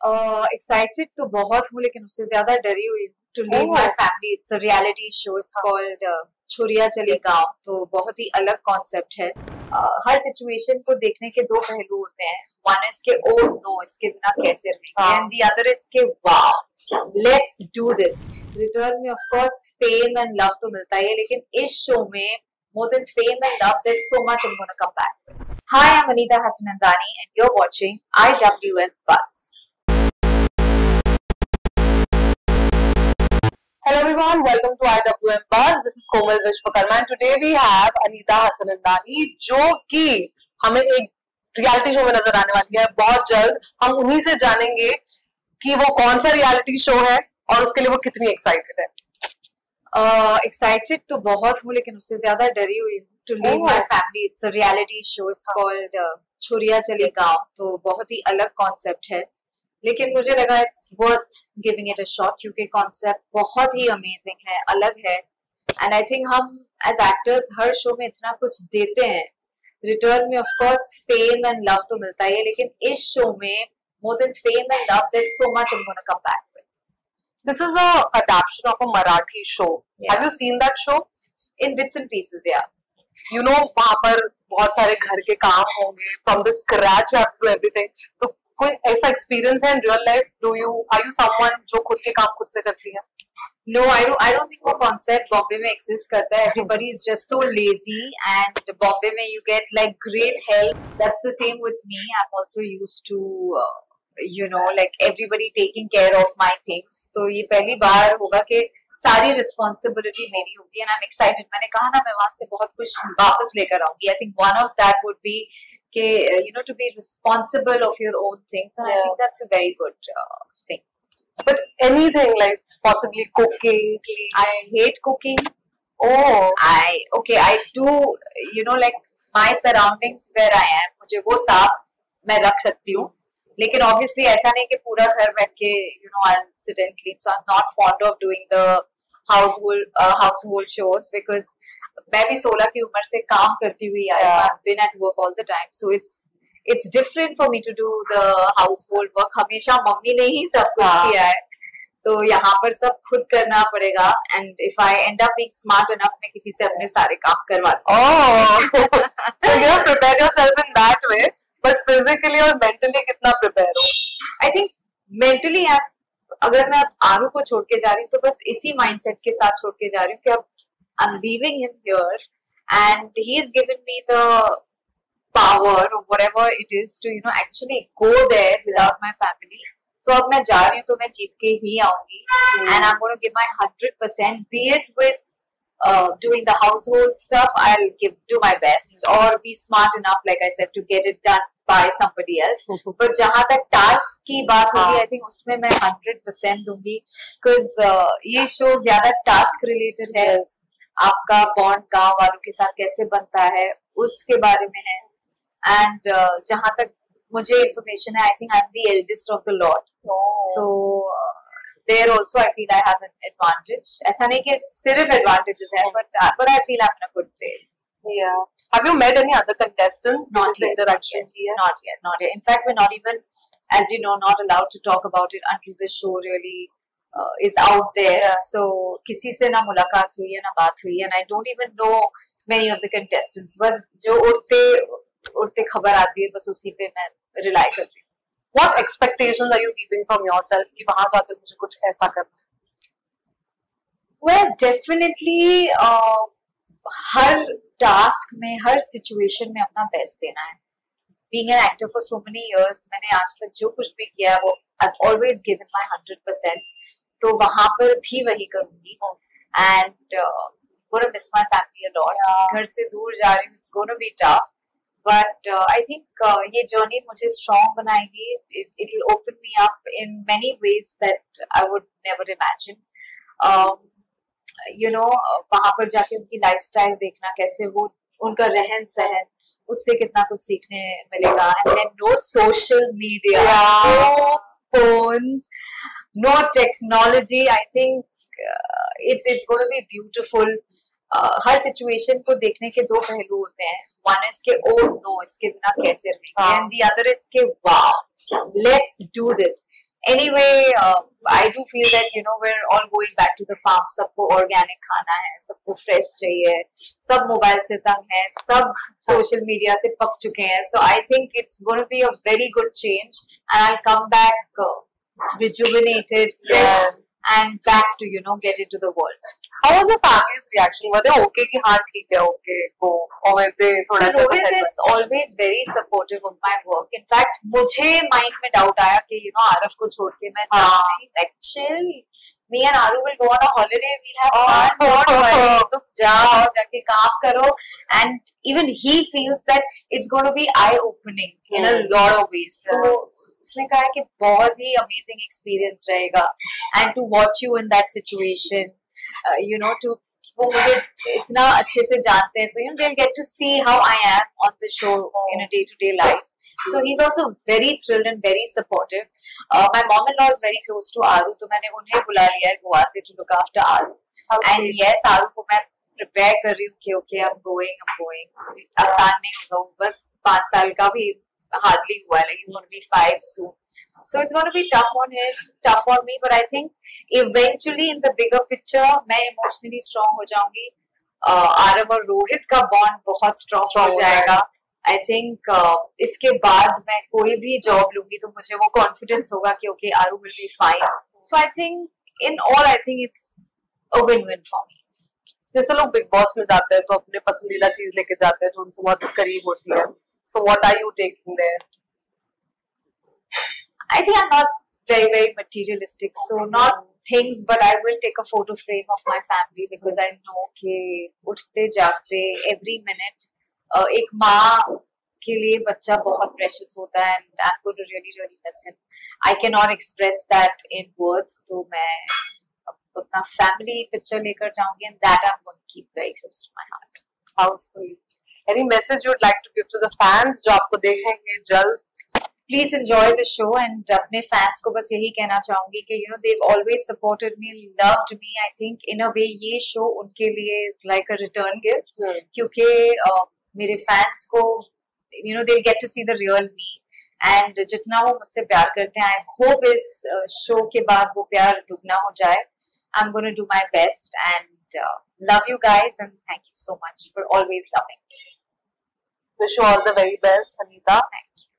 Excited तो बहुत हूँ लेकिन उससे ज्यादा डरी हुई हूँ to leave my family. It's a reality show, it's called Chhoriyan Chali गांव। तो बहुत ही अलग कॉन्सेप्ट है। हर सिचुएशन को देखने के दो पहलू होते हैं। वन इज के ओ नो, इसके बिना कैसे रहेंगे, एंड द अदर इज के wow let's do this. Return में of course fame and love तो मिलता ही है, लेकिन इस शो में more than fame and love, there's so much I'm going to come back with. Hi, I'm Anita Hassanandani and you're watching IWM Buzz. Hello everyone, welcome to IWM Buzz. This is Komal Vishwakarma and today we have Anita Hassanandani जो कि हमें एक reality show में नजर आने वाली है बहुत जल्द। हम उन्हीं से जानेंगे कि वो कौन सा रियलिटी शो है और उसके लिए वो कितनी एक्साइटेड है। एक्साइटेड तो बहुत हूँ लेकिन उससे ज्यादा डरी हुई हूँ to leave my family. It's a reality show, it's called Chhoriyan Chali गांव। तो बहुत ही अलग कॉन्सेप्ट है, लेकिन मुझे लगा it's worth giving it a shot क्योंकि कॉन्सेप्ट बहुत ही अमेजिंग है, अलग है। एंड आई थिंक हम एज एक्टर्स हर शो में इतना कुछ देते हैं, रिटर्न में of course fame and love तो मिलता ही है, लेकिन इस शो में more than fame and love there is so much I am gonna come back with. This is a adaptation of a Marathi show. Yeah. Have you seen that show? In bits and pieces, yeah. You know, वहाँ पर बहुत सारे घर के काम होंगे, from the scratch you have to do everything. तो कोई ऐसा experience है in real life? Are you someone जो खुद के काम खुद से करती है? No, I don't think वो concept बॉम्बे में exist करता है. Everybody is just so lazy, and Bombay में you get like great help. That's the same with me. I'm also used to like everybody taking care of my things. तो ये पहली बार होगा कि सारी रिस्पॉन्सिबिलिटी मेरी होगी, एंड आई एम एक्साइटेड। मैंने कहा ना मैं वहां से बहुत कुछ वापस लेकर आऊंगी। I think one of that would be के to be responsible of your own things, and I think that's a very good thing. But anything like possibly cooking, cleaning. I hate cooking. Oh, I do like my surroundings where I am, मुझे वो साफ मैं रख सकती हूँ, लेकिन obviously ऐसा नहीं कि पूरा घर बैठ के I'll sit and clean. So I'm not fond of doing the household chores because मैं भी 16 की उम्र से काम करती हुई आई हूँ. I've been at work all the time, so it's different for me to do the household work. हमेशा मम्मी ने ही सब कुछ किया है, तो यहाँ पर सब खुद करना पड़ेगा. And if I end up being smart enough, मैं किसी से अपने सारे काम करवा दूँ. Oh, so you have prepared yourself in that way. But physically और mentally कितना prepare हो? I think mentally अगर मैं आरू को छोड़ के जा रही हूँ तो बस इसी mindset के साथ छोड़ के जा रही हूँ कि अब I'm leaving him here and he has given me the power or whatever it is to actually go there without my family. तो अब मैं जा रही हूँ तो मैं जीत के ही आऊंगी, and I'm going to give my 100%, be it with doing the household stuff. I'll do my best or be smart enough, like I said, to get it done by somebody else. But जहाँ तक task की बात होगी, I think उसमें मैं 100% दूंगी, because ये show ज्यादा टास्क रिलेटेड है. आपका बॉन्ड गांव वालों के साथ कैसे बनता है उसके बारे में है. एंड जहाँ तक मुझे इंफॉर्मेशन है, I think I'm the eldest of the lot. So there also I feel I have an advantage. ऐसा नहीं कि सिर्फ advantages है, but I feel I'm in a good place. Yeah. Have you met any other contestants? Not yet. Not yet. In fact, we're not even, as you know, not allowed to talk about it until the show really is out there. Yeah. So किसी से ना मुलाकात हुई है ना बात हुई है, and I don't even know many of the contestants. बस जो उड़ते खबर आती है बस उसी पे मैं rely करती हूँ. What expectations are you keeping from yourself कि वहाँ जाकर मुझे कुछ ऐसा करना? Well, definitely हर टास्क में, हर सिचुएशन में अपना बेस्ट देना है. Being an actor for so many years, मैंने आज तक जो कुछ भी किया है वो I've always given my 100%. तो वहाँ पर भी वही करूँगी. And gonna miss my family a lot. घर से दूर जा रही हूँ, it's gonna be tough. But I think ये journey मुझे strong बनाएगी. It will open me up in many ways that I would never imagine. वहां पर जाके उनकी लाइफस्टाइल देखना, कैसे वो उनका रहन सहन, उससे कितना कुछ सीखने मिलेगा. And then no social media, no phones, no technology. I think it's going to be beautiful. Her situation को देखने के दो पहलू होते हैं. वन इज के ओ नो, इसके बिना कैसे रहेंगे, एंड द अदर इज के wow let's do this. Anyway, I do feel that we're all going back to the farm. सबको organic खाना है, सबको fresh चाहिए, सब mobile से तंग है, सब social media से पक चुके हैं. So I think it's going to be a very good change, and I'll come back rejuvenated, fresh, and back to get into the world. How was your family's reaction? Were they okay कि हाँ ठीक है, okay go, or were they थोड़ा सा? Rohit is always very supportive of my work. In fact, मुझे mind में doubt आया कि आरव को छोड़ के मैं जाऊँ. He's like chill. Me and Aru will go on a holiday. We'll have fun. Don't worry. तुम जाओ, जाके काम करो. And even he feels that it's going to be eye-opening in a lot of ways. So उसने कहा कि बहुत ही amazing experience रहेगा. And to watch you in that situation. वो मुझे इतना अच्छे से जानते हैं, so they'll get to see how I am on the show in a day-to-day life. So he's also very thrilled and very supportive. My mom-in-law is very close to Aru, तो मैंने उन्हें बुला लिया है गोवा से to look after Aru. And yes, Aru को मैं prepare कर रही हूँ कि okay, I'm going. आसान नहीं होगा, वो बस 5 साल का भी hardly हुआ है, like he's going to be 5 soon. So it's going to be tough on him, tough on me, but I think eventually in the bigger picture, मैं emotionally strong हो जाऊंगी. आरव और रोहित का bond बहुत strong हो जाएगा. I think इसके बाद मैं कोई भी job लूंगी तो मुझे वो confidence होगा कि okay, Aru will be fine. So I think in all, I think it's a win-win for me. जैसे लोग बिग बॉस में जाते हैं तो अपने पसंदीदा चीज लेके जाते हैं जो उनसे बहुत करीब होती है. So what are you taking there? I think I'm not very, very materialistic. So not things, but I will take a photo frame of my family because I know कि उठते जागते every minute एक माँ के लिए बच्चा बहुत precious होता है, and I'm going to really, really miss him. I cannot express that in words. तो मैं अपना family picture लेकर जाऊंगी, and that I'm going to keep very close to my heart. How sweet. Any message you would like to give to the fans जो आपको देखेंगे जल्द? Please enjoy the show, and अपने fans को बस यही कहना चाहूंगी कि they've always supported me, loved me. I think in a way ये show उनके लिए is like a return gift क्योंकि मेरे fans को they'll get to see the real me, and जितना वो मुझसे प्यार करते हैं, I hope इस show के बाद वो प्यार दुगना हो जाए. I'm going to do my best and love you guys, and thank you so much for always loving me. Wish you all the very best, Anita. Thank you.